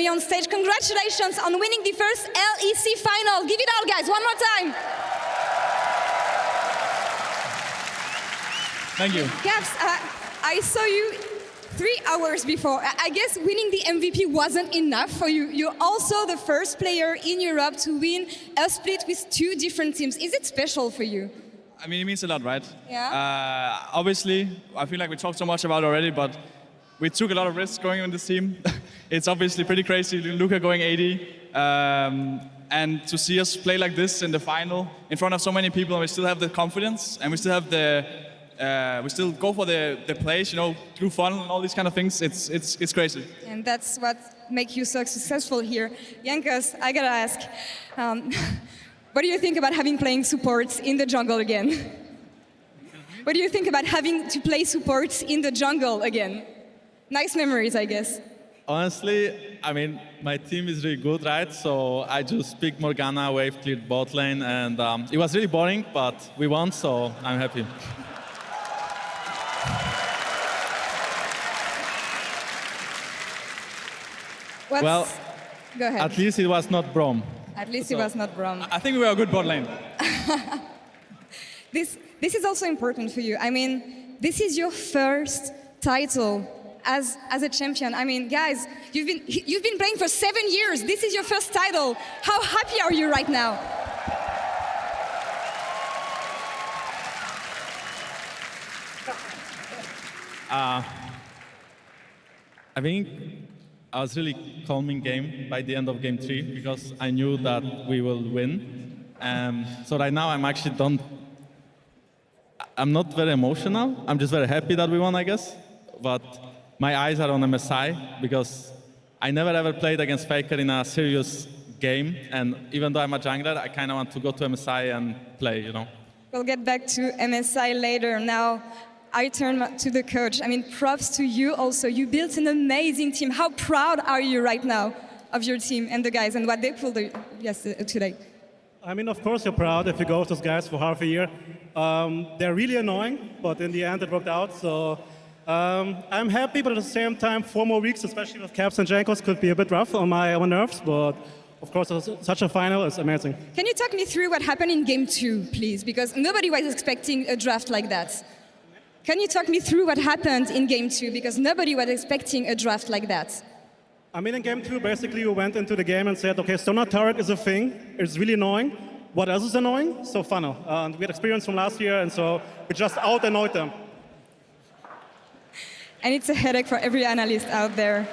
already on stage. Congratulations on winning the first LEC final. Give it all, guys, one more time. Thank you. Caps, I saw you 3 hours before. I guess winning the MVP wasn't enough for you. You're also the first player in Europe to win a split with 2 different teams. Is it special for you? I mean, it means a lot, right? Yeah. Obviously, I feel like we talked so much about it already, but we took a lot of risks going in this team. It's obviously pretty crazy. Luca going 80. And to see us play like this in the final, in front of so many people, and we still have the confidence, and we still have we still go for the plays, you know, through fun and all these kind of things. It's crazy. And that's what makes you so successful here. Jankos, I gotta ask, what do you think about having playing supports in the jungle again? What do you think about having to play supports in the jungle again? Nice memories, I guess. Honestly, I mean, my team is really good, right? So I just picked Morgana, wave cleared bot lane, and it was really boring, but we won, so I'm happy. Well, go ahead. At least it was not Braum. At least it was not Braum. I think we were a good bot lane. This is also important for you. I mean, this is your first title as a champion. I mean, guys, you've been playing for 7 years. This is your first title. How happy are you right now? I think I was really calm in game by the end of game 3 because I knew that we will win. So right now I'm not very emotional. I'm just very happy that we won, I guess. But my eyes are on MSI because I never ever played against Faker in a serious game. And even though I'm a jungler, I kind of want to go to MSI and play, you know. We'll get back to MSI later. Now, I turn to the coach. I mean, props to you also. You built an amazing team. How proud are you right now of your team and the guys and what they pulled today? I mean, of course you're proud if you go with those guys for half a year. They're really annoying, but in the end it worked out. So I'm happy, but at the same time, 4 more weeks, especially with Caps and Jankos, could be a bit rough on my nerves. But of course, such a final is amazing. Can you talk me through what happened in game 2, please? Because nobody was expecting a draft like that. Can you talk me through what happened in game 2? Because nobody was expecting a draft like that. I mean, in game 2, basically, we went into the game and said, okay, Stoner turret is a thing. It's really annoying. What else is annoying? So funnel. And we had experience from last year, and so we just out-annoyed them. And it's a headache for every analyst out there.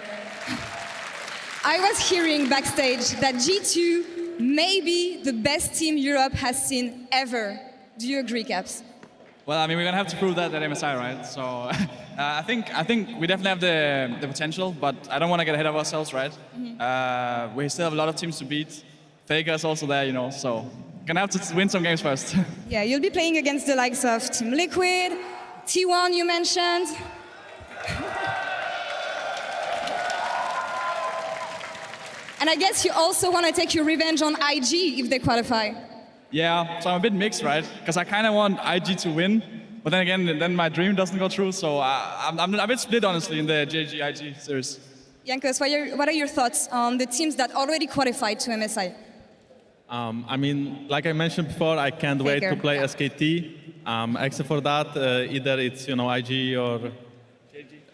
I was hearing backstage that G2 may be the best team Europe has seen ever. Do you agree, Caps? Well, I mean, we're gonna have to prove that at MSI, right? So I think we definitely have the potential, but I don't want to get ahead of ourselves, right? Mm-hmm. We still have a lot of teams to beat. Faker's also there, you know, so gonna have to win some games first. Yeah, you'll be playing against the likes of Team Liquid, T1 you mentioned. And I guess you also want to take your revenge on IG if they qualify. Yeah, so I'm a bit mixed, right? Because I kind of want IG to win, but then again, then my dream doesn't go through, so I'm a bit split, honestly, in the JG-IG series. Jankos, what are your thoughts on the teams that already qualified to MSI? I mean, like I mentioned before, I can't wait to play SKT. Except for that, either it's, you know, IG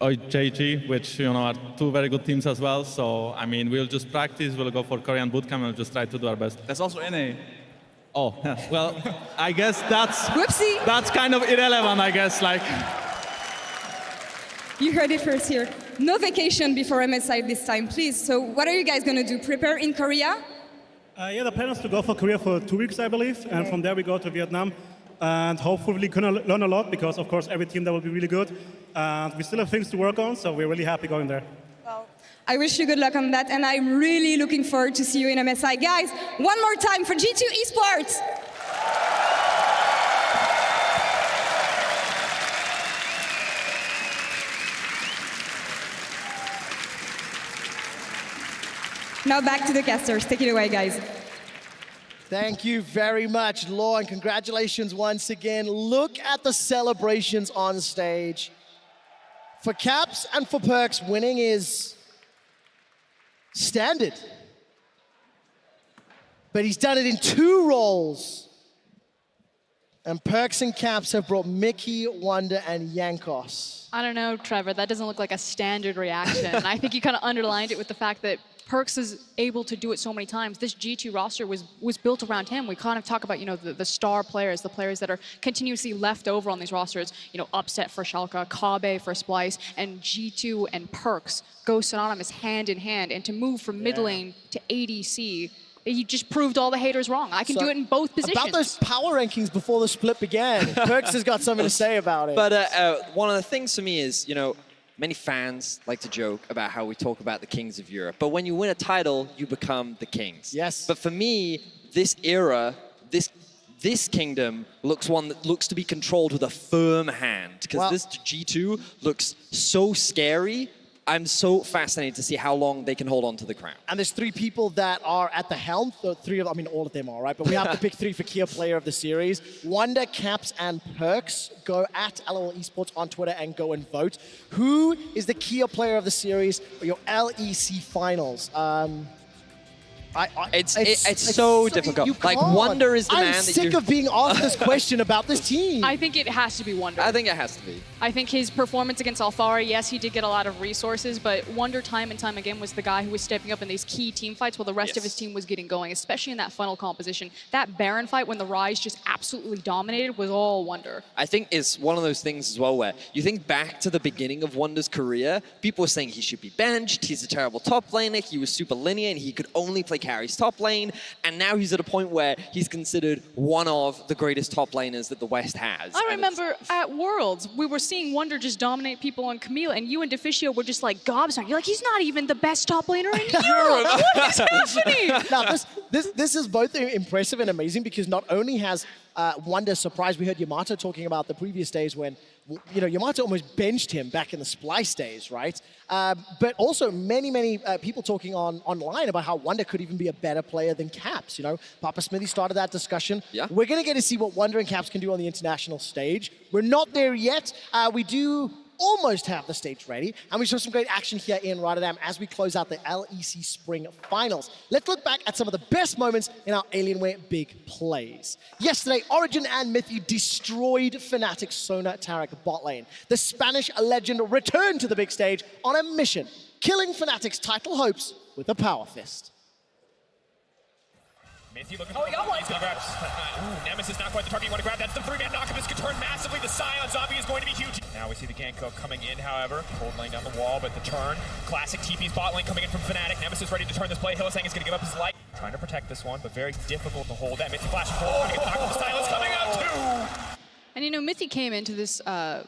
or JG, which, you know, are 2 very good teams as well. So, I mean, we'll just practice, we'll go for Korean bootcamp, and we'll just try to do our best. There's also NA. Oh, well, I guess that's Whoopsie. That's kind of irrelevant, I guess. Like, you heard it first here. No vacation before MSI this time, please. So what are you guys going to do? Prepare in Korea? Yeah, the plan is to go for Korea for 2 weeks, I believe. And from there we go to Vietnam. And hopefully we can learn a lot because, of course, every team there will be really good. And we still have things to work on, so we're really happy going there. Well, I wish you good luck on that, and I'm really looking forward to see you in MSI. Guys, one more time for G2 Esports. Now back to the casters. Take it away, guys. Thank you very much, Law, and congratulations once again. Look at the celebrations on stage. For Caps and for PerkZ, winning is Standard. But he's done it in 2 roles. And PerkZ and Caps have brought MIKY, Wunder, and Jankos. I don't know, Trevor. That doesn't look like a standard reaction. I think you kind of underlined it with the fact that PerkZ is able to do it so many times. This G2 roster was built around him. We kind of talk about, you know, the star players, the players that are continuously left over on these rosters. You know, Upset for Schalke, Kabe for Splice, and G2 and PerkZ go synonymous hand in hand. And to move from mid lane to ADC, he just proved all the haters wrong. I can do it in both positions. About those power rankings before the split began, PerkZ has got something to say about it. But one of the things for me is, you know, many fans like to joke about how we talk about the kings of Europe. But when you win a title, you become the kings. Yes. But for me, this era, this kingdom looks one that looks to be controlled with a firm hand. Because this G2 looks so scary. I'm so fascinated to see how long they can hold on to the crown. And there's 3 people that are at the helm. So 3 of, I mean, all of them are, right? But we have to pick 3 for Kia Player of the Series. Wunder, Caps, and PerkZ. Go at LOL Esports on Twitter and go and vote. Who is the Kia Player of the Series for your LEC finals? It's so difficult. Like, Wunder is the man that I'm sick of being asked this question about this team. I think it has to be Wunder. I think it has to be. I think his performance against Alfari, yes, he did get a lot of resources, but Wunder time and time again was the guy who was stepping up in these key team fights while the rest of his team was getting going, especially in that funnel composition. That Baron fight when the Rise just absolutely dominated was all Wunder. I think it's one of those things as well where you think back to the beginning of Wunder's career, people were saying he should be benched, he's a terrible top laner, he was super linear, and he could only play carries top lane, and now he's at a point where he's considered one of the greatest top laners that the West has. I remember at Worlds, we were seeing Wunder just dominate people on Camille, and you and Deficio were just like gobsmacked. You're like, he's not even the best top laner in Europe. What is happening? Now, this is both impressive and amazing because not only has Wunder surprised, we heard Yamato talking about the previous days when, you know, Yamato almost benched him back in the Splice days, right? But also many people talking online about how Wunder could even be a better player than Caps, you know? Papa Smithy started that discussion. Yeah. We're going to get to see what Wunder and Caps can do on the international stage. We're not there yet. We do almost have the stage ready, and we saw some great action here in Rotterdam as we close out the LEC Spring Finals. Let's look back at some of the best moments in our Alienware big plays. Yesterday, Origen and MIKYX destroyed Fnatic's Sona Taric bot lane. The Spanish legend returned to the big stage on a mission, killing Fnatic's title hopes with a power fist. MIKYX looking for the he's gonna grab. Nemesis not quite the target you want to grab. That's the 3-man knock. This could turn massively. The Scion zombie is going to be huge. Now we see the gank coming in, however. Cold laying down the wall, but the turn. Classic TP's bot lane coming in from Fnatic. Nemesis ready to turn this play. Hylissang is going to give up his life. Trying to protect this one, but very difficult to hold that. MIKYX flashing forward, trying to get knocked. The Silence coming out too. And you know, MIKYX came into this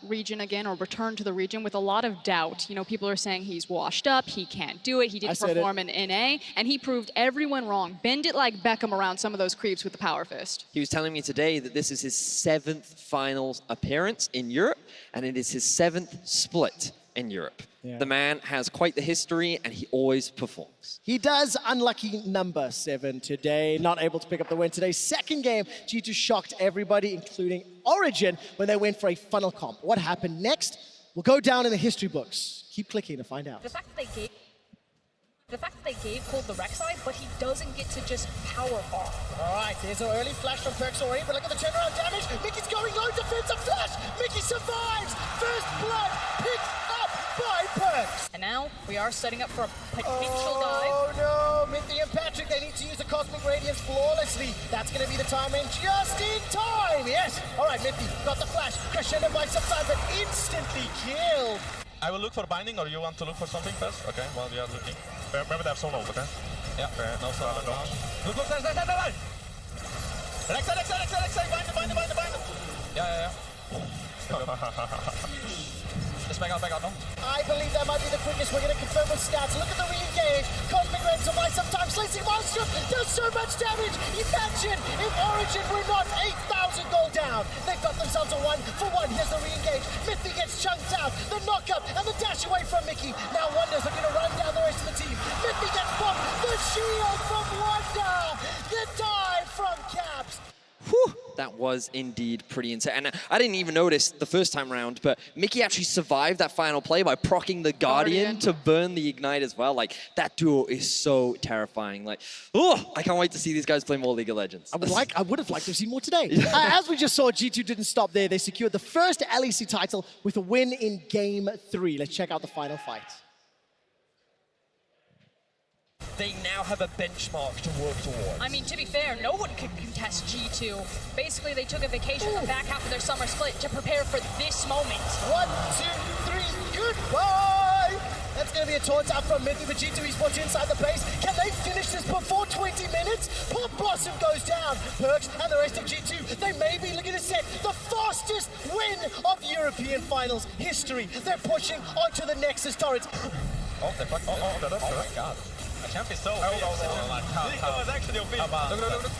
region again, or returned to the region with a lot of doubt. You know, people are saying he's washed up, he can't do it, he didn't perform in NA, and he proved everyone wrong. Bend it like Beckham around some of those creeps with the power fist. He was telling me today that this is his 7th finals appearance in Europe, and it is his 7th split in Europe. Yeah. The man has quite the history, and he always performs. He does. Unlucky number 7 today. Not able to pick up the win today. Second game, G2 shocked everybody, including Origen, when they went for a funnel comp. What happened next will go down in the history books. Keep clicking to find out. The fact that they gave Cold the Rek'Sai, but he doesn't get to just power off. All right, there's an early flash from PerkZ already, but look at the turnaround damage. MIKY's going low, defensive flash. MIKY survives. First blood picked up by PerkZ. And now we are setting up for a potential dive. Oh no, MIKY and Patrick, they need to use the Cosmic Radiance flawlessly. That's going to be the time in just in time. Yes. All right, MIKY got the flash. Crescendo by some time, but instantly killed. I will look for binding, or you want to look for something first? Okay, while you are looking. Remember they have soul over there. Yeah, no soul at all. Look, there! Rek'Sai, bind him! Yeah. Just back out now. I believe that might be the quickest. We're going to confirm with stats. Look at the re-engage. Cosmic Red survives sometimes. Slicing Monster does so much damage. Imagine if Origen were not 8,000 gold down. They've got themselves a 1-for-1. Here's the re-engage. MIKY gets chunked out. The knock-up and the dash away from MIKY. Now Wunder's looking to run down the rest of the team. MIKY gets popped. The shield from Wunder. The dive from Caps. Whew. That was indeed pretty insane. And I didn't even notice the first time round, but Mickey actually survived that final play by proccing the Guardian to burn the Ignite as well. Like, that duo is so terrifying. Like, oh, I can't wait to see these guys play more League of Legends. I would have liked to have seen more today. As we just saw, G2 didn't stop there. They secured the first LEC title with a win in Game 3. Let's check out the final fight. They now have a benchmark to work towards. I mean, to be fair, no one could contest G2. Basically, they took a vacation in the back half of their summer split to prepare for this moment. 1, 2, 3, goodbye! That's going to be a taunt out from Mickey for G2 Esports inside the base. Can they finish this before 20 minutes? Pop Blossom goes down. PerkZ and the rest of G2, they may be looking to set the fastest win of European Finals history. They're pushing onto the Nexus turrets. Oh my god. I can't be so Nico is actually OP. Look.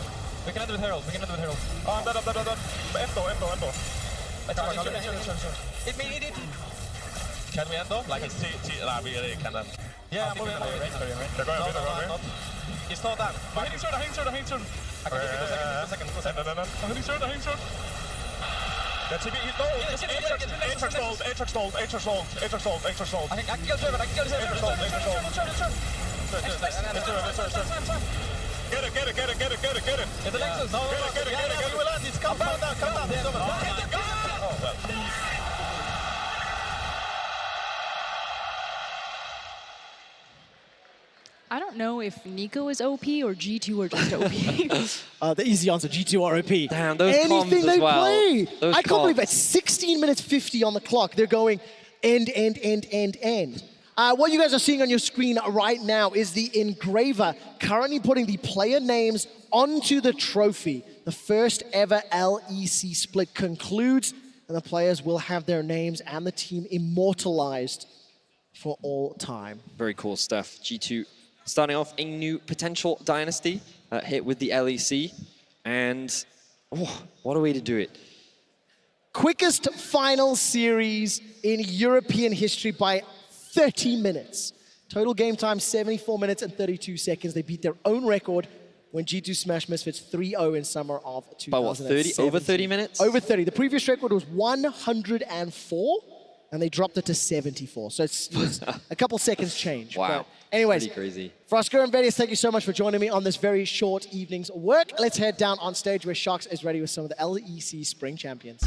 We can end with Herald. Oh, I'm dead. Endo. It made it. Can we end though? Like it's we can then. Yeah, I'm moving. They're going. It's not that. I'm hitting sword. I can give it a second. I'm hitting sword. That's it. Aatrox stalled. I can go to it. Get it. It's the Nexus. No. Get it. We will land. It's come down. I don't know if Nico is OP or G2 are just OP. The easy answer, G2 are OP. Damn, those Anything comms they as well. play. Those I can't believe comms. at 16 minutes 50 on the clock, they're going end. What you guys are seeing on your screen right now is the engraver currently putting the player names onto the trophy. The first ever LEC split concludes, and the players will have their names and the team immortalized for all time. Very cool stuff. G2 starting off a new potential dynasty hit with the LEC. And what a way to do it. Quickest final series in European history by 30 minutes. Total game time, 74 minutes and 32 seconds. They beat their own record when G2 smashed Misfits 3-0 in summer of 2017. By what, 30? Over 30 minutes? Over 30. The previous record was 104, and they dropped it to 74. So it's a couple seconds change. Wow. But anyways, pretty crazy. Frosco and VODS, thank you so much for joining me on this very short evening's work. Let's head down on stage where Sharks is ready with some of the LEC Spring champions.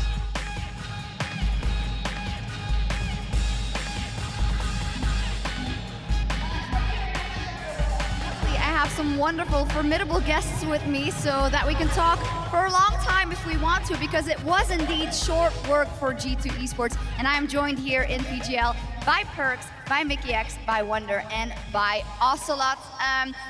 I have some wonderful, formidable guests with me so that we can talk for a long time if we want to, because it was indeed short work for G2 Esports. And I am joined here in PGL by PerkZ, by MIKYX, by Wunder, and by Ocelot.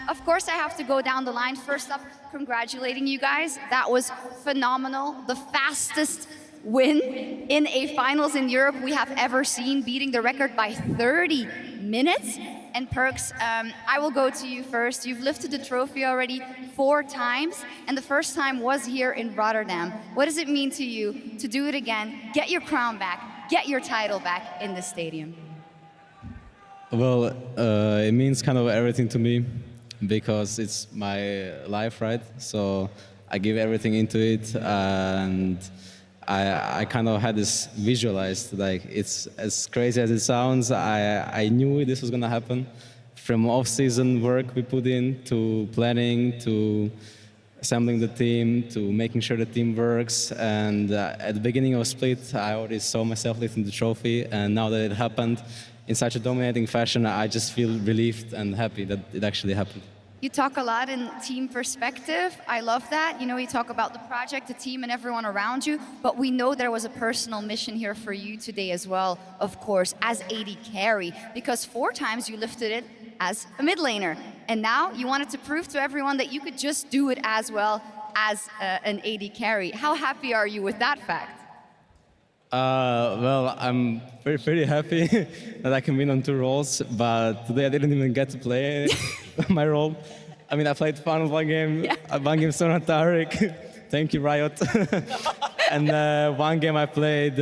Of course, I have to go down the line. First up, congratulating you guys. That was phenomenal. The fastest win in a finals in Europe we have ever seen, beating the record by 30 minutes. And PerkZ, I will go to you first. You've lifted the trophy already 4 times, and the first time was here in Rotterdam. What does it mean to you to do it again, get your crown back, get your title back in the stadium? Well, it means kind of everything to me because it's my life, right? So I give everything into it, and I kind of had this visualized, like it's as crazy as it sounds. I knew this was gonna happen. From off-season work we put in, to planning, to assembling the team, to making sure the team works. And at the beginning of Split, I already saw myself lifting the trophy. And now that it happened in such a dominating fashion, I just feel relieved and happy that it actually happened. You talk a lot in team perspective. I love that. You know, you talk about the project, the team, and everyone around you, but we know there was a personal mission here for you today as well, of course, as AD carry, because 4 times you lifted it as a mid laner, and now you wanted to prove to everyone that you could just do it as well as an AD carry. How happy are you with that fact? Well, I'm pretty happy that I can win on 2 roles, but today I didn't even get to play my role. I mean, I played fun one game, one game Sona Taric, thank you Riot. And one game I played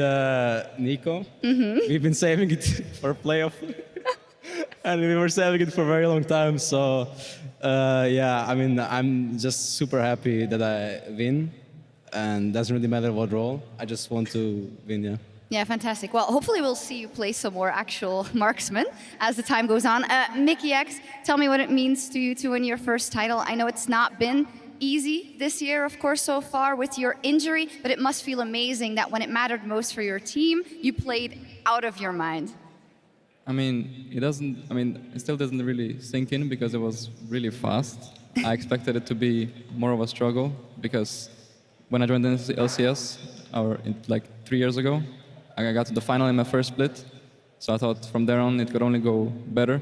Nico. We've been saving it for a playoff. And we were saving it for a very long time, so yeah, I mean, I'm just super happy that I win. and doesn't really matter what role. I just want to win, yeah. Yeah, fantastic. Well, hopefully we'll see you play some more actual marksman as the time goes on. MIKYX, tell me what it means to you to win your first title. I know it's not been easy this year, of course, so far with your injury, but it must feel amazing that when it mattered most for your team, you played out of your mind. I mean, it still doesn't really sink in because it was really fast. I expected it to be more of a struggle because when I joined the LCS, like 3 years ago, I got to the final in my first split. So I thought from there on it could only go better.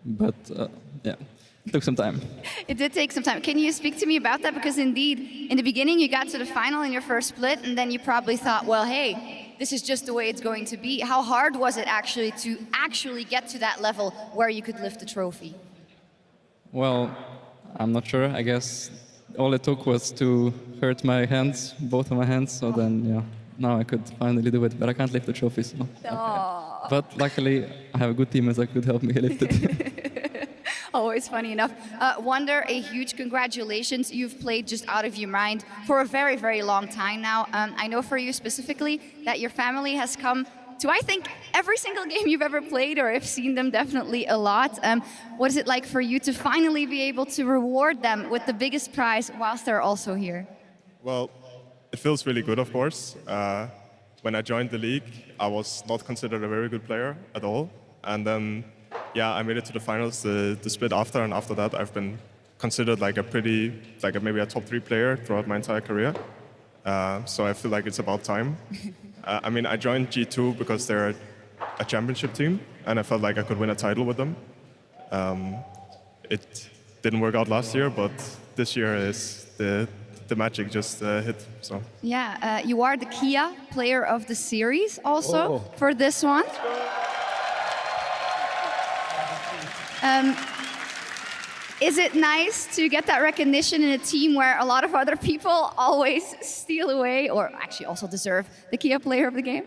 But yeah, it took some time. It did take some time. Can you speak to me about that? Because indeed, in the beginning, you got to the final in your first split, and then you probably thought, well, hey, this is just the way it's going to be. How hard was it actually to get to that level where you could lift the trophy? Well, I'm not sure. I guess all it took was to hurt my hands, both of my hands. So then, yeah, now I could finally do it. But I can't lift the trophy, so. But luckily, I have a good team that could help me lift it. Always funny enough. Wunder, a huge congratulations. You've played just out of your mind for a very, very long time now. I know for you specifically that your family has come to, I think, every single game you've ever played, or have seen them definitely a lot. What is it like for you to finally be able to reward them with the biggest prize whilst they're also here? Well, it feels really good, of course. When I joined the league, I was not considered a very good player at all. And then, yeah, I made it to the finals the split after, and after that I've been considered like maybe a top 3 player throughout my entire career. So I feel like it's about time. I mean, I joined G2 because they're a championship team, and I felt like I could win a title with them. It didn't work out last year, but this year is the magic just hit. So. Yeah, you are the Kia player of the series also for this one. Is it nice to get that recognition in a team where a lot of other people always steal away, or actually also deserve, the Kia player of the game?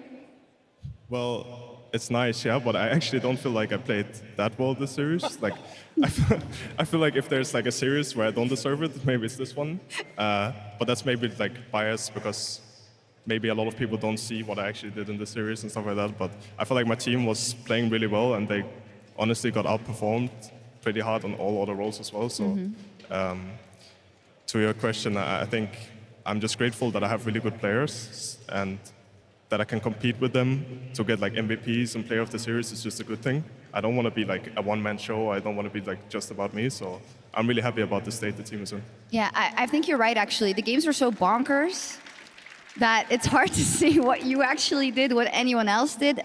Well, it's nice, yeah, but I actually don't feel like I played that well this series. Like, I feel like if there's like a series where I don't deserve it, maybe it's this one. But that's maybe like biased because maybe a lot of people don't see what I actually did in the series and stuff like that. But I feel like my team was playing really well, and they honestly got outperformed pretty hard on all other roles as well. So to your question, I think I'm just grateful that I have really good players and that I can compete with them to get like MVPs and player of the series is just a good thing. I don't want to be like a one-man show. I don't want to be like just about me. So I'm really happy about the state the team is in. Yeah, I think you're right, actually. The games were so bonkers that it's hard to see what you actually did, what anyone else did.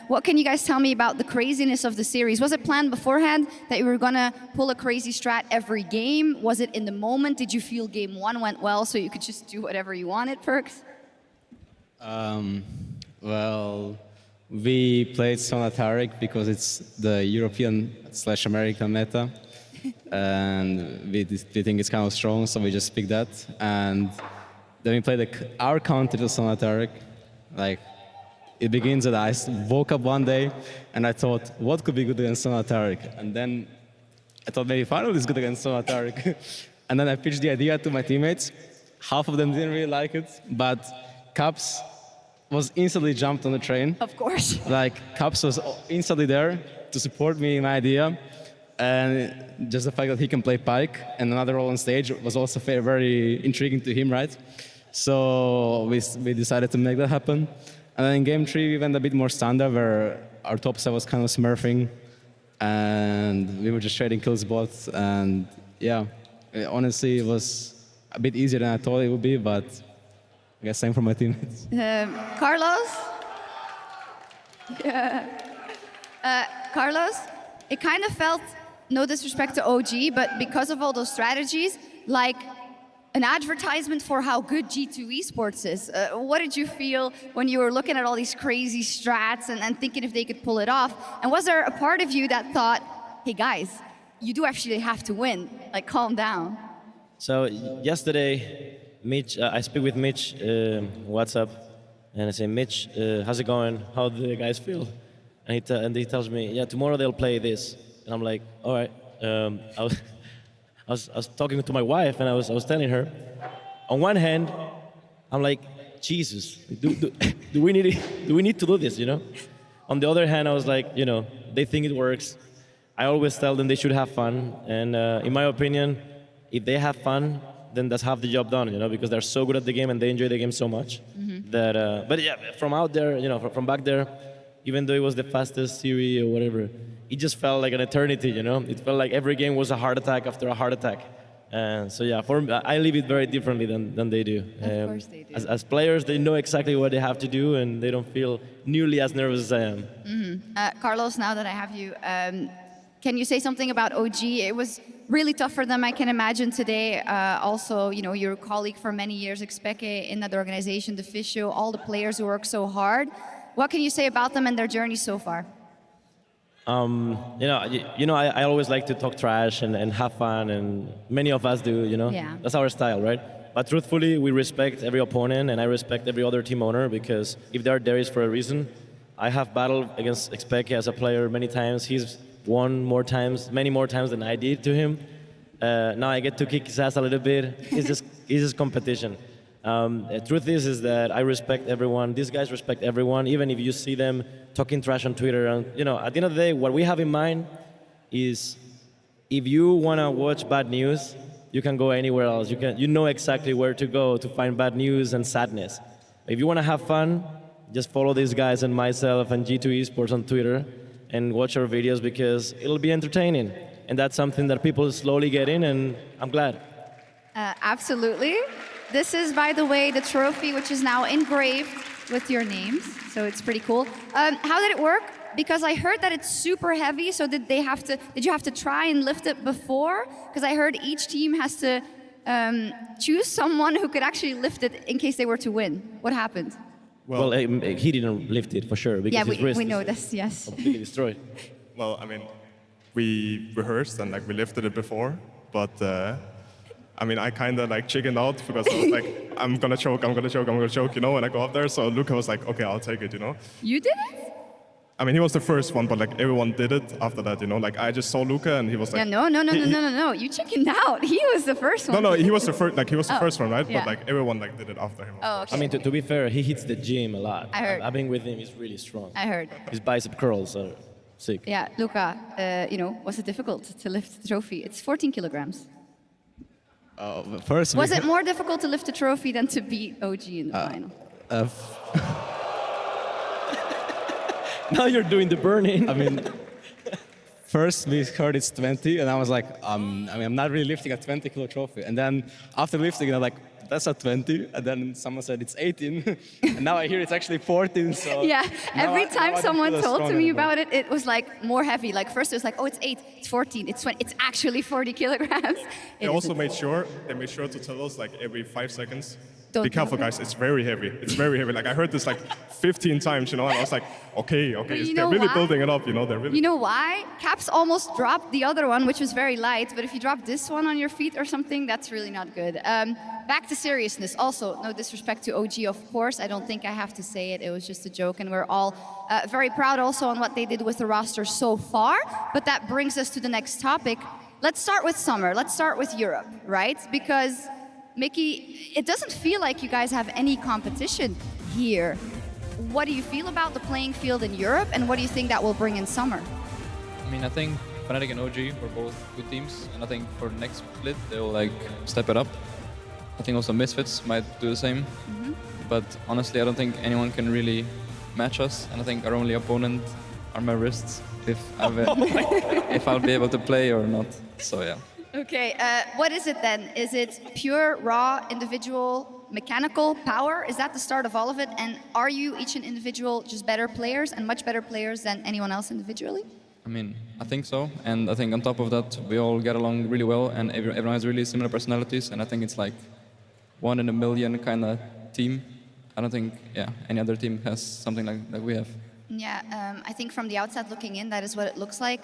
What can you guys tell me about the craziness of the series? Was it planned beforehand that you were gonna pull a crazy strat every game? Was it in the moment? Did you feel game 1 went well so you could just do whatever you wanted, PerkZ? Well, we played Sonataric because it's the European/American meta. And we think it's kind of strong, so we just picked that. And then we played our counter to Sonataric. Like, it begins that I woke up one day and I thought, what could be good against Sonataric? And then I thought maybe Final is good against Sonataric. And then I pitched the idea to my teammates. Half of them didn't really like it, but Caps was instantly jumped on the train. Of course. Like, Caps was instantly there to support me in my idea. And just the fact that he can play Pyke and another role on stage was also very intriguing to him, right? So we decided to make that happen. And then in game 3, we went a bit more standard, where our top side was kind of smurfing, and we were just trading kills both. And yeah, honestly, it was a bit easier than I thought it would be, but I guess same for my teammates. Carlos? Yeah. Carlos, it kind of felt, no disrespect to OG, but because of all those strategies, like an advertisement for how good G2 esports is. What did you feel when you were looking at all these crazy strats and thinking if they could pull it off? And was there a part of you that thought, hey guys, you do actually have to win, like calm down? So yesterday, Mitch, I speak with Mitch WhatsApp, and I say, Mitch, how's it going? How do the guys feel? And he tells me, yeah, tomorrow they'll play this. And I'm like, all right. I was talking to my wife, and I was telling her, on one hand, I'm like, Jesus, do we need to do this, you know? On the other hand, I was like, you know, they think it works. I always tell them they should have fun, and in my opinion, if they have fun, then that's half the job done, you know, because they're so good at the game and they enjoy the game so much that. But yeah, from out there, you know, from back there, even though it was the fastest series or whatever, it just felt like an eternity, you know. It felt like every game was a heart attack after a heart attack. So yeah, for me, I live it very differently than they do. Of course they do. As players, they know exactly what they have to do, and they don't feel nearly as nervous as I am. Carlos, now that I have you, can you say something about OG? It was really tough for them, I can imagine today. Also, you know, your colleague for many years, Expeke, in that organization, the Fisho, all the players who work so hard. What can you say about them and their journey so far? I always like to talk trash and have fun, and many of us do, you know. Yeah. That's our style, right? But truthfully, we respect every opponent, and I respect every other team owner, because if they're there, it's for a reason. I have battled against Expeke as a player many times. He's won many more times than I did to him. Now I get to kick his ass a little bit. It's just competition. The truth is that I respect everyone. These guys respect everyone, even if you see them talking trash on Twitter. And you know, at the end of the day, what we have in mind is, if you want to watch bad news, you can go anywhere else. You know exactly where to go to find bad news and sadness. If you want to have fun, just follow these guys and myself and G2 Esports on Twitter and watch our videos, because it'll be entertaining. And that's something that people slowly get in, and I'm glad. Absolutely. This is, by the way, the trophy, which is now engraved with your names. So it's pretty cool. How did it work? Because I heard that it's super heavy. So did you have to try and lift it before? Because I heard each team has to choose someone who could actually lift it in case they were to win. What happened? Well, he didn't lift it for sure, because his wrist we know this, yes. completely destroyed. Well, I mean, we rehearsed and like we lifted it before, but I mean, I kind of like chickened out, because I was like, I'm gonna choke, you know, when I go up there. So Luca was like, okay, I'll take it, you know. You did it? I mean, he was the first one, but like everyone did it after that, you know. Like I just saw Luca and he was like, no. You chickened out. He was the first one. No, he was the first. Like he was the first one, right? Yeah. But like everyone like did it after him. Oh, okay. I mean, to be fair, he hits the gym a lot. I heard. I've been with him. He's really strong. I heard. His bicep curls are sick. Yeah, Luca, was it difficult to lift the trophy? It's 14 kilograms. Was it more difficult to lift the trophy than to beat OG in the final? Now you're doing the burning. I mean, first we heard it's 20, and I was like, I'm not really lifting a 20 kilo trophy. And then after lifting, I'm like, that's a 20. And then someone said it's 18. And now I hear it's actually 14. So yeah, every time now someone I told to me about it, it was like more heavy. Like first it was like, oh, it's 8, it's 14, it's 20. It's actually 40 kilograms. They also made sure to tell us like every 5 seconds, Don't be careful, guys. It's very heavy. It's very heavy. Like I heard this like 15 times, you know, and I was like, okay, they're really building it up, you know. They're really. You know why? Caps almost dropped the other one, which was very light. But if you drop this one on your feet or something, that's really not good. Back to seriousness. Also, no disrespect to OG, of course. I don't think I have to say it. It was just a joke, and we're all very proud also on what they did with the roster so far. But that brings us to the next topic. Let's start with summer. Let's start with Europe, right? Because Mickey, it doesn't feel like you guys have any competition here. What do you feel about the playing field in Europe, and what do you think that will bring in summer? I mean, I think Fnatic and OG were both good teams, and I think for the next split they will like step it up. I think also Misfits might do the same, but honestly I don't think anyone can really match us, and I think our only opponent are my wrists, if I'll be able to play or not, so yeah. Okay, what is it then? Is it pure, raw, individual, mechanical power? Is that the start of all of it? And are you each an individual just better players and much better players than anyone else individually? I mean, I think so, and I think on top of that we all get along really well, and everyone has really similar personalities, and I think it's like 1 in a million kind of team. I don't think any other team has something like we have. Yeah, I think from the outside looking in, that is what it looks like.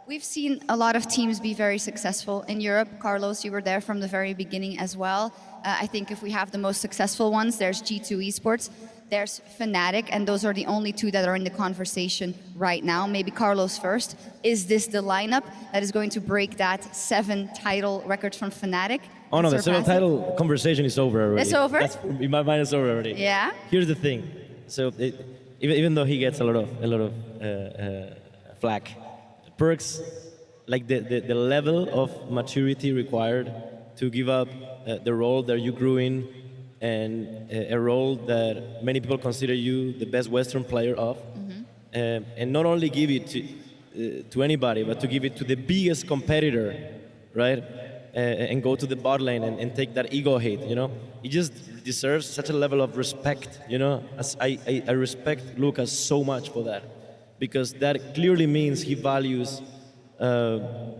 We've seen a lot of teams be very successful in Europe. Carlos, you were there from the very beginning as well. I think if we have the most successful ones, there's G2 Esports. there's Fnatic, and those are the only two that are in the conversation right now. Maybe Carlos first. Is this the lineup that is going to break that 7 title record from Fnatic? Oh no, the 7 title conversation is over already. It's over? In my mind, it's over already. Yeah? Here's the thing. So even though he gets a lot of flack, PerkZ, like the level of maturity required to give up the role that you grew in, and a role that many people consider you the best Western player of, and not only give it to anybody, but to give it to the biggest competitor, right? And go to the bot lane and take that ego hit, you know? He just deserves such a level of respect, you know? As I respect Lucas so much for that, because that clearly means he values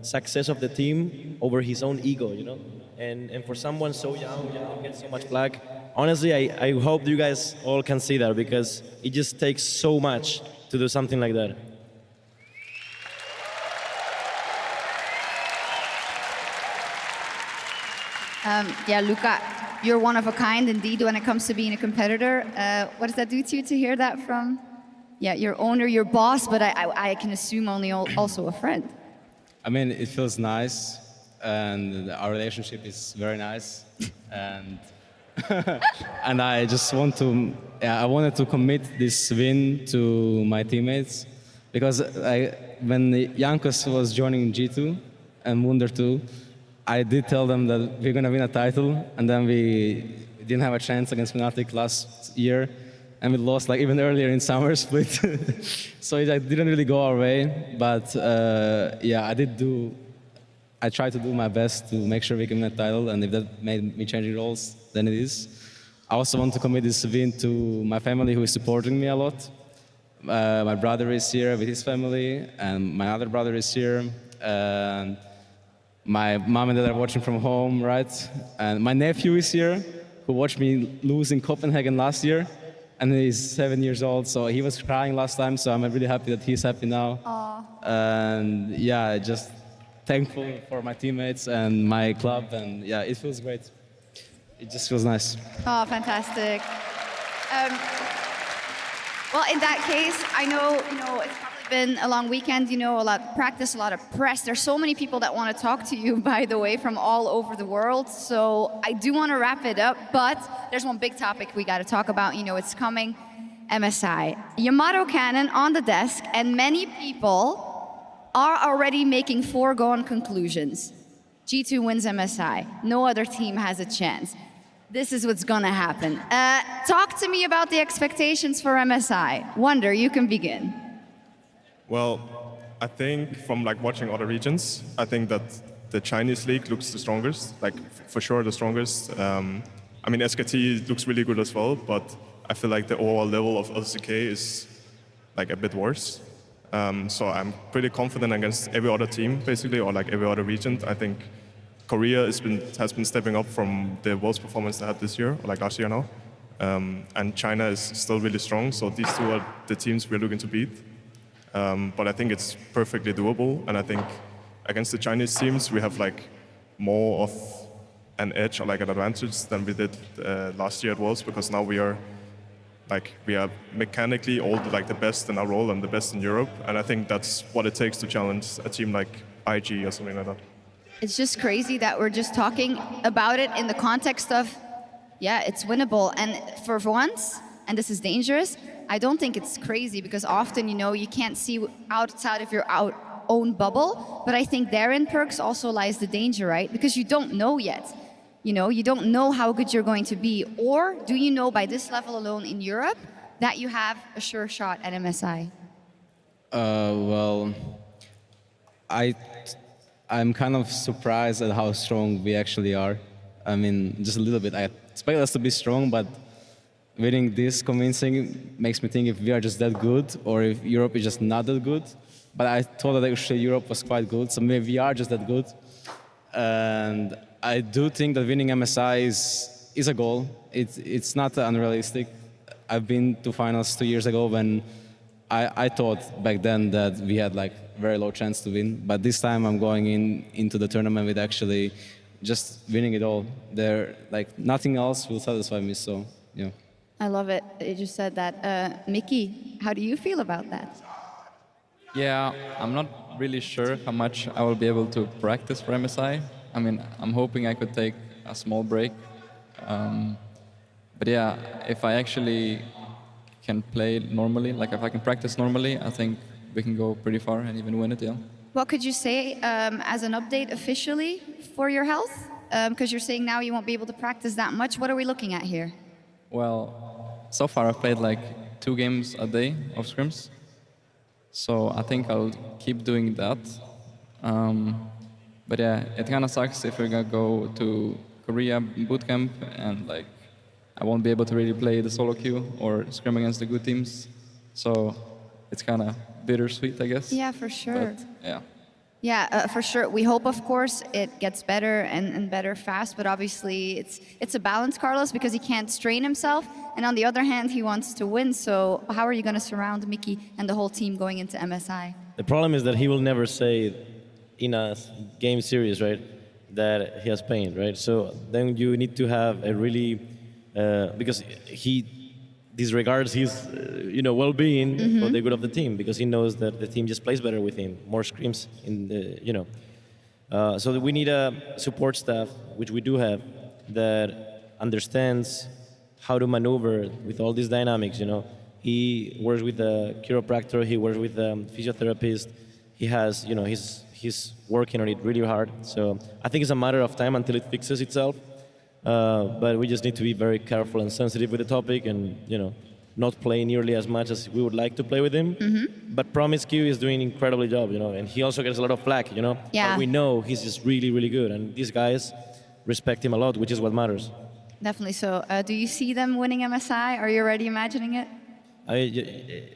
success of the team over his own ego, you know? And for someone so young, get so much flag, honestly, I hope you guys all can see that, because it just takes so much to do something like that. Yeah, Luca, you're one of a kind indeed when it comes to being a competitor. What does that do to you to hear that from, your owner, your boss, but I can assume only also a friend? I mean, it feels nice, and our relationship is very nice, and and I just want to, I wanted to commit this win to my teammates, because when Jankos was joining G2 and Wunder 2, I did tell them that we're going to win a title, and then we didn't have a chance against Fnatic last year, and we lost like even earlier in summer split. So it didn't really go our way, but I tried to do my best to make sure we can win a title, and if that made me changing roles, then it is. I also want to commit this win to my family, who is supporting me a lot. My brother is here with his family, and my other brother is here. And my mom and dad are watching from home, right? And my nephew is here, who watched me lose in Copenhagen last year, and he's 7 years old, so he was crying last time, so I'm really happy that he's happy now. Aww. And yeah, just thankful for my teammates and my club, and yeah, it feels great. It just feels nice. Oh, fantastic. Well, in that case, I know, it's probably been a long weekend, a lot of practice, a lot of press. There's so many people that want to talk to you, by the way, from all over the world. So I do want to wrap it up, but there's one big topic we got to talk about. It's coming, MSI. Yamato Cannon on the desk, and many people are already making foregone conclusions. G2 wins MSI. No other team has a chance. This is what's gonna happen. Talk to me about the expectations for MSI. Wunder, you can begin. Well, I think from watching other regions, I think that the Chinese league looks the strongest, for sure the strongest. I mean, SKT looks really good as well, but I feel like the overall level of LCK is a bit worse. So I'm pretty confident against every other team, basically, or every other region. I think Korea has been stepping up from the Worlds performance they had this year, or last year now. And China is still really strong, so these two are the teams we're looking to beat. But I think it's perfectly doable, and I think against the Chinese teams we have more of an edge or an advantage than we did last year at Worlds, because now we are mechanically all the best in our role and the best in Europe, and I think that's what it takes to challenge a team like IG or something like that. It's just crazy that we're just talking about it in the context of, it's winnable. And for once, and this is dangerous, I don't think it's crazy, because often, you can't see outside of your own bubble. But I think therein, PerkZ, also lies the danger, right? Because you don't know yet. You don't know how good you're going to be. Or do you know by this level alone in Europe that you have a sure shot at MSI? Well, I'm kind of surprised at how strong we actually are. I mean, just a little bit. I expect us to be strong, but winning this convincing makes me think if we are just that good, or if Europe is just not that good. But I thought that actually Europe was quite good, so maybe we are just that good. And I do think that winning MSI is a goal. It's not unrealistic. I've been to finals 2 years ago when I thought back then that we had very low chance to win, but this time I'm going into the tournament with actually just winning it all. There, nothing else will satisfy me. So, yeah. I love it. You just said that. Mickey, how do you feel about that? Yeah, I'm not really sure how much I will be able to practice for MSI. I mean, I'm hoping I could take a small break. But yeah, if I actually can play normally, like if I can practice normally, I think we can go pretty far and even win it, yeah. What could you say as an update officially for your health? Because you're saying now you won't be able to practice that much. What are we looking at here? Well, so far I've played like 2 games a day of scrims. So I think I'll keep doing that. But yeah, it kind of sucks if we're gonna go to Korea bootcamp and like I won't be able to really play the solo queue or scrim against the good teams. So it's kind of bittersweet, I guess. Yeah, for sure. But, yeah. Yeah, for sure. We hope, of course, it gets better and better fast. But obviously, it's a balance, Carlos, because he can't strain himself. And on the other hand, he wants to win. So how are you going to surround Mickey and the whole team going into MSI? The problem is that he will never say in a game series, right, that he has pain, right? So then you need to have a really, because he disregards his, well-being for the good of the team, because he knows that the team just plays better with him, more scrims in the, so we need a support staff, which we do have, that understands how to maneuver with all these dynamics. He works with a chiropractor, he works with a physiotherapist. He has, he's working on it really hard. So I think it's a matter of time until it fixes itself. But we just need to be very careful and sensitive with the topic, and not play nearly as much as we would like to play with him. But PerkZ is doing an incredible job, and he also gets a lot of flack, Yeah. But we know he's just really, really good, and these guys respect him a lot, which is what matters. Definitely so. Do you see them winning MSI? Are you already imagining it?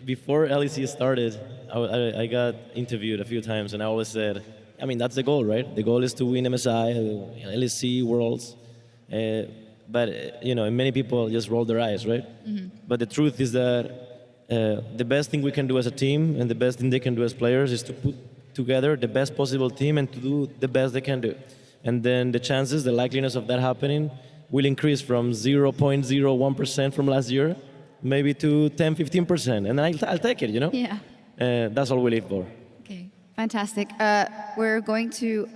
Before LEC started, I got interviewed a few times, and I always said, I mean, that's the goal, right? The goal is to win MSI, LEC, Worlds. But many people just roll their eyes, right? But the truth is that the best thing we can do as a team and the best thing they can do as players is to put together the best possible team and to do the best they can do. And then the chances, the likeliness of that happening will increase from 0.01% from last year, maybe to 10-15%. And I'll take it, Yeah. That's all we live for. Okay, fantastic. We're going to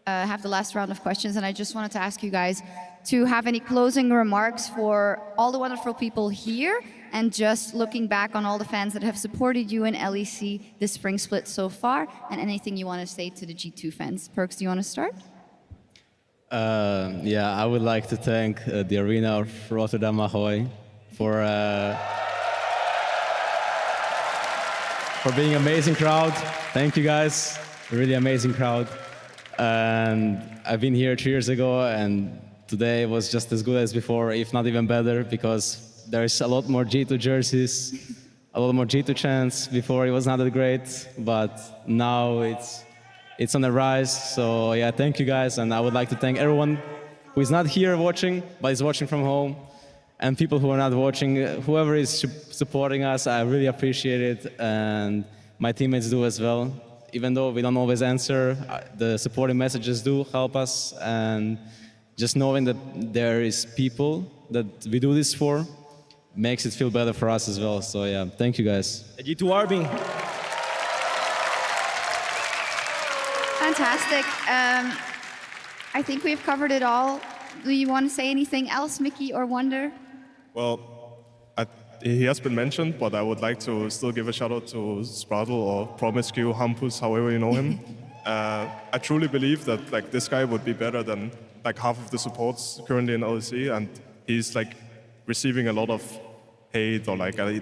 have the last round of questions, and I just wanted to ask you guys to have any closing remarks for all the wonderful people here, and just looking back on all the fans that have supported you in LEC this spring split so far, and anything you want to say to the G2 fans. PerkZ, do you want to start? Yeah, I would like to thank the Arena of Rotterdam Ahoy for being an amazing crowd. Thank you guys, really amazing crowd. And I've been here 3 years ago, and today was just as good as before, if not even better, because there's a lot more G2 jerseys, a lot more G2 chants. Before it was not that great, but now it's on the rise. So yeah, thank you guys, and I would like to thank everyone who is not here watching, but is watching from home, and people who are not watching, whoever is supporting us, I really appreciate it, and my teammates do as well. Even though we don't always answer, the supporting messages do help us, and just knowing that there is people that we do this for makes it feel better for us as well. So yeah, thank you guys. G2 Army. Fantastic. I think we've covered it all. Do you want to say anything else, Mickey or Wunder? Well, he has been mentioned, but I would like to still give a shout out to Spradle or PerkZ, Hampus, however you know him. I truly believe that this guy would be better than half of the supports currently in LEC, and he's receiving a lot of hate, or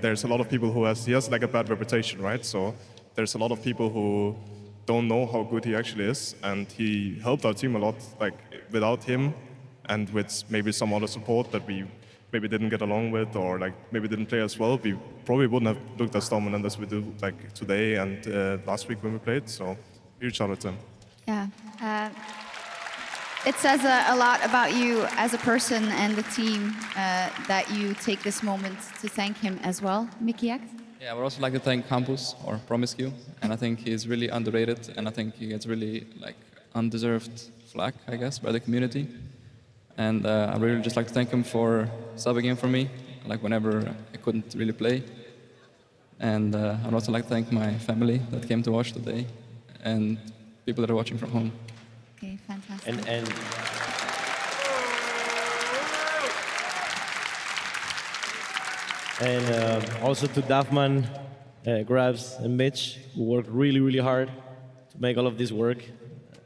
there's a lot of people he has a bad reputation, right? So there's a lot of people who don't know how good he actually is, and he helped our team a lot. Without him, and with maybe some other support that we maybe didn't get along with, or maybe didn't play as well, we probably wouldn't have looked as dominant as we do today and last week when we played. So huge shout out to him. Yeah. It says a lot about you as a person and the team that you take this moment to thank him as well. MIKYX? Yeah, I would also like to thank Hampus or PerkZ, and I think he's really underrated, and I think he gets really undeserved flack, I guess, by the community. And I really just like to thank him for subbing in for me like whenever I couldn't really play. And I'd also like to thank my family that came to watch today, and people that are watching from home. Okay, fantastic. And also to Dafman, Grabs, and Mitch, who worked really, really hard to make all of this work.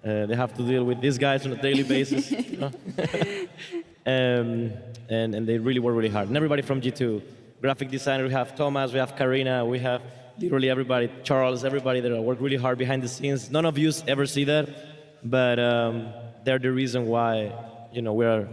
They have to deal with these guys on a daily basis. You know? and they really work really hard. And everybody from G2, graphic designer, we have Thomas, we have Karina, we have literally everybody, Charles, everybody that work really hard behind the scenes. None of you ever see that, but they're the reason why, you know, we're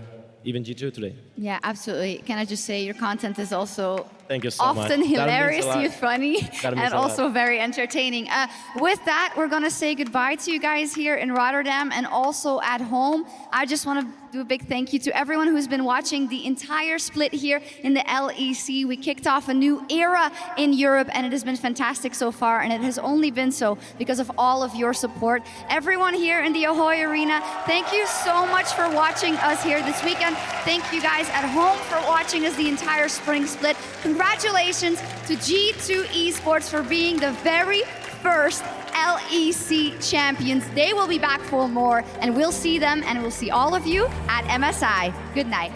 even G2 today. Yeah, absolutely. Can I just say your content is also Thank you so much. often hilariously funny and also very entertaining. With that, we're going to say goodbye to you guys here in Rotterdam and also at home. I just want to do a big thank you to everyone who's been watching the entire split here in the LEC. We kicked off a new era in Europe, and it has been fantastic so far, and it has only been so because of all of your support. Everyone here in the Ahoy Arena, thank you so much for watching us here this weekend. Thank you guys at home for watching us the entire spring split. Congratulations to G2 Esports for being the very first LEC champions. They will be back for more, and we'll see them and we'll see all of you at MSI. Good night.